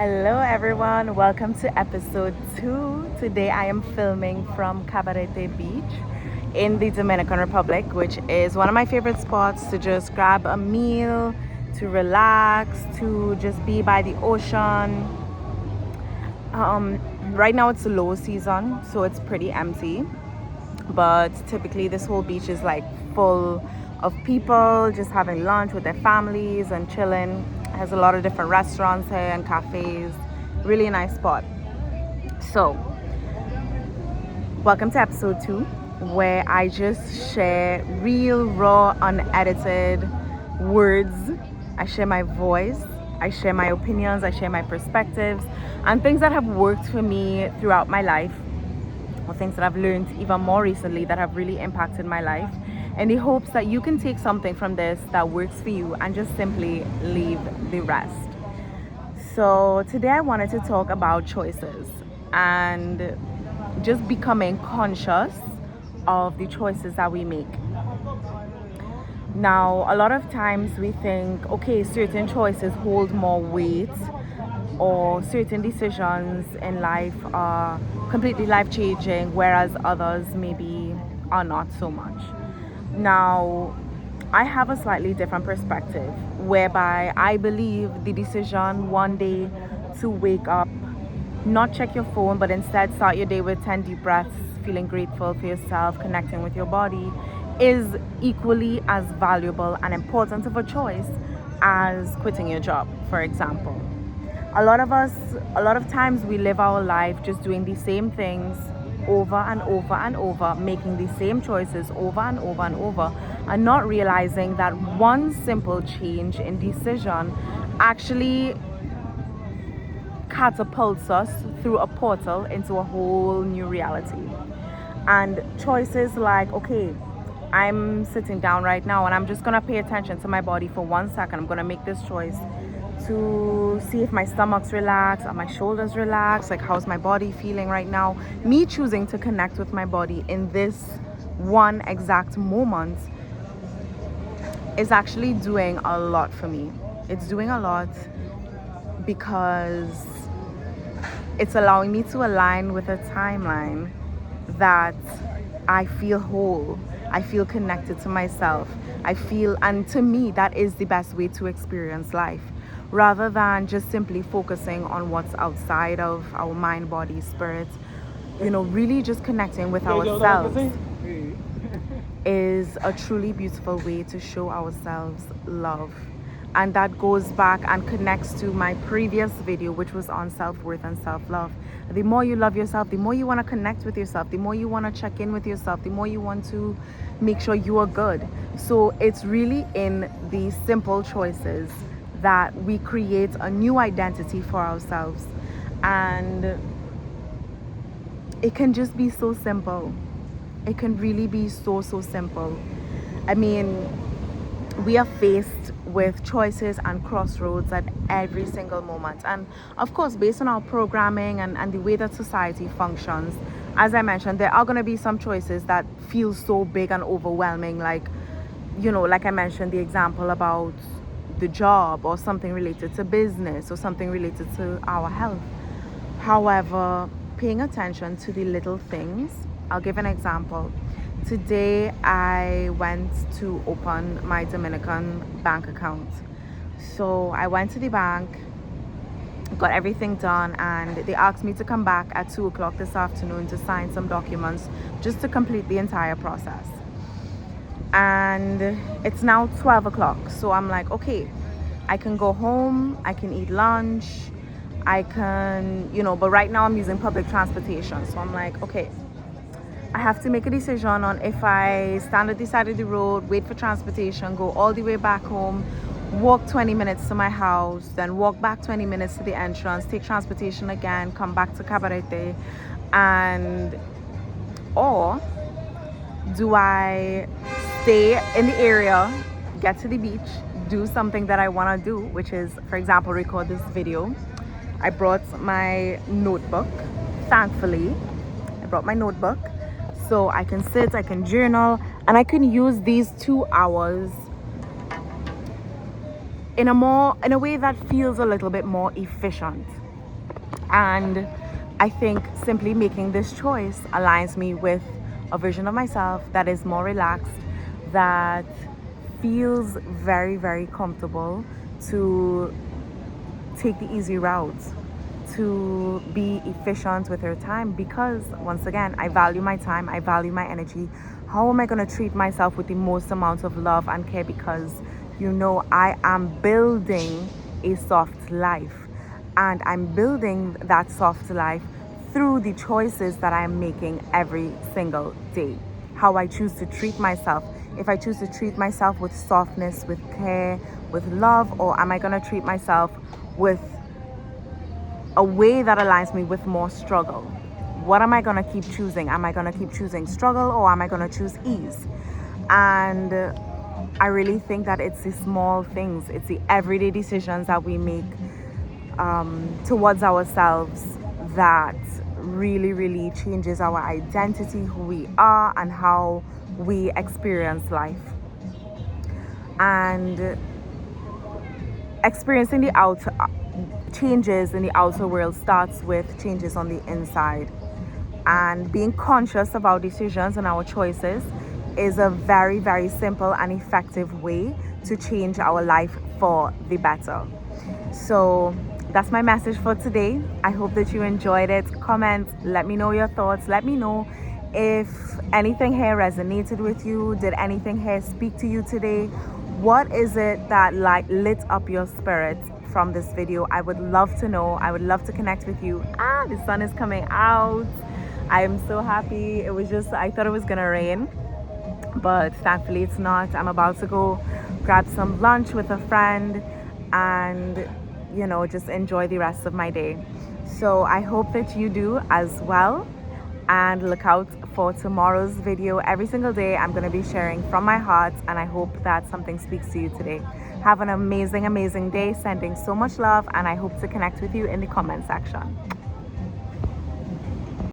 Hello, everyone. Welcome to episode 2. Today I am filming from Cabarete Beach in the Dominican Republic, which is one of my favorite spots to just grab a meal, to relax, to just be by the ocean. Right now it's low season, so it's pretty empty. But typically, this whole beach is like full of people just having lunch with their families and chilling. It has a lot of different restaurants here and cafes. Really nice spot. So, welcome to episode 2, where I just share real, raw, unedited words. I share my voice, I share my opinions, I share my perspectives, and things that have worked for me throughout my life, or things that I've learned even more recently that have really impacted my life, in the hopes that you can take something from this that works for you and just simply leave the rest. So today I wanted to talk about choices and just becoming conscious of the choices that we make. Now, a lot of times we think, okay, certain choices hold more weight, or certain decisions in life are completely life changing, whereas others maybe are not so much. Now, I have a slightly different perspective whereby I believe the decision one day to wake up, not check your phone, but instead start your day with 10 deep breaths, feeling grateful for yourself, connecting with your body, is equally as valuable and important of a choice as quitting your job, for example. A lot of times we live our life just doing the same things over and over and over, making the same choices over and over and over, and not realizing that one simple change in decision actually catapults us through a portal into a whole new reality. And choices like, okay, I'm sitting down right now and I'm just gonna pay attention to my body for 1 second. I'm gonna make this choice to see if my stomach's relaxed, are my shoulders relaxed, like how's my body feeling right now. Me choosing to connect with my body in this one exact moment is actually doing a lot for me. It's doing a lot because it's allowing me to align with a timeline that I feel whole. I feel connected to myself. And to me, that is the best way to experience life, rather than just simply focusing on what's outside of our mind, body, spirit. Really just connecting with ourselves is a truly beautiful way to show ourselves love. And that goes back and connects to my previous video, which was on self-worth and self-love. The more you love yourself, the more you want to connect with yourself, the more you want to check in with yourself, the more you want to make sure you are good. So it's really in these simple choices that we create a new identity for ourselves. And it can just be so simple. It can really be so simple. I mean, we are faced with choices and crossroads at every single moment. And of course, based on our programming and the way that society functions, as I mentioned, there are going to be some choices that feel so big and overwhelming. Like I mentioned, the example about the job, or something related to business, or something related to our health. However, paying attention to the little things, I'll give an example. Today I went to open my Dominican bank account. So I went to the bank, got everything done, and they asked me to come back at 2 o'clock this afternoon to sign some documents, just to complete the entire process. And it's now 12 o'clock. So I'm like, okay, I can go home, I can eat lunch, I can, but right now I'm using public transportation. So I'm like, okay, I have to make a decision on if I stand at the side of the road, wait for transportation, go all the way back home, walk 20 minutes to my house, then walk back 20 minutes to the entrance, take transportation again, come back to Cabarete, or do I stay in the area, get to the beach, do something that I want to do, which is, for example, record this video. I brought my notebook. Thankfully, I brought my notebook, so I can sit, I can journal, and I can use these 2 hours in a way that feels a little bit more efficient. And I think simply making this choice aligns me with a version of myself that is more relaxed, that feels very, very comfortable to take the easy route, to be efficient with her time, because once again, I value my time, I value my energy. How am I going to treat myself with the most amount of love and care? Because I am building a soft life, and I'm building that soft life through the choices that I'm making every single day. How I choose to treat myself. If I choose to treat myself with softness, with care, with love, or am I going to treat myself with a way that aligns me with more struggle? What am I going to keep choosing? Am I going to keep choosing struggle, or am I going to choose ease? And I really think that it's the small things, it's the everyday decisions that we make towards ourselves that really, really changes our identity, who we are, and how we experience life. And experiencing the outer changes in the outer world starts with changes on the inside. And being conscious of our decisions and our choices is a very, very simple and effective way to change our life for the better. So that's my message for today. I hope that you enjoyed it. Comment, let me know your thoughts. Let me know if anything here resonated with you. Did anything here speak to you today? What is it that lit up your spirit from this video? I would love to know. I would love to connect with you. The sun is coming out. I am so happy. I thought it was gonna rain, but thankfully it's not. I'm about to go grab some lunch with a friend and just enjoy the rest of my day. So I hope that you do as well, and look out for tomorrow's video. Every single day I'm going to be sharing from my heart, and I hope that something speaks to you today. Have an amazing, amazing day. Sending so much love, and I hope to connect with you in the comment section.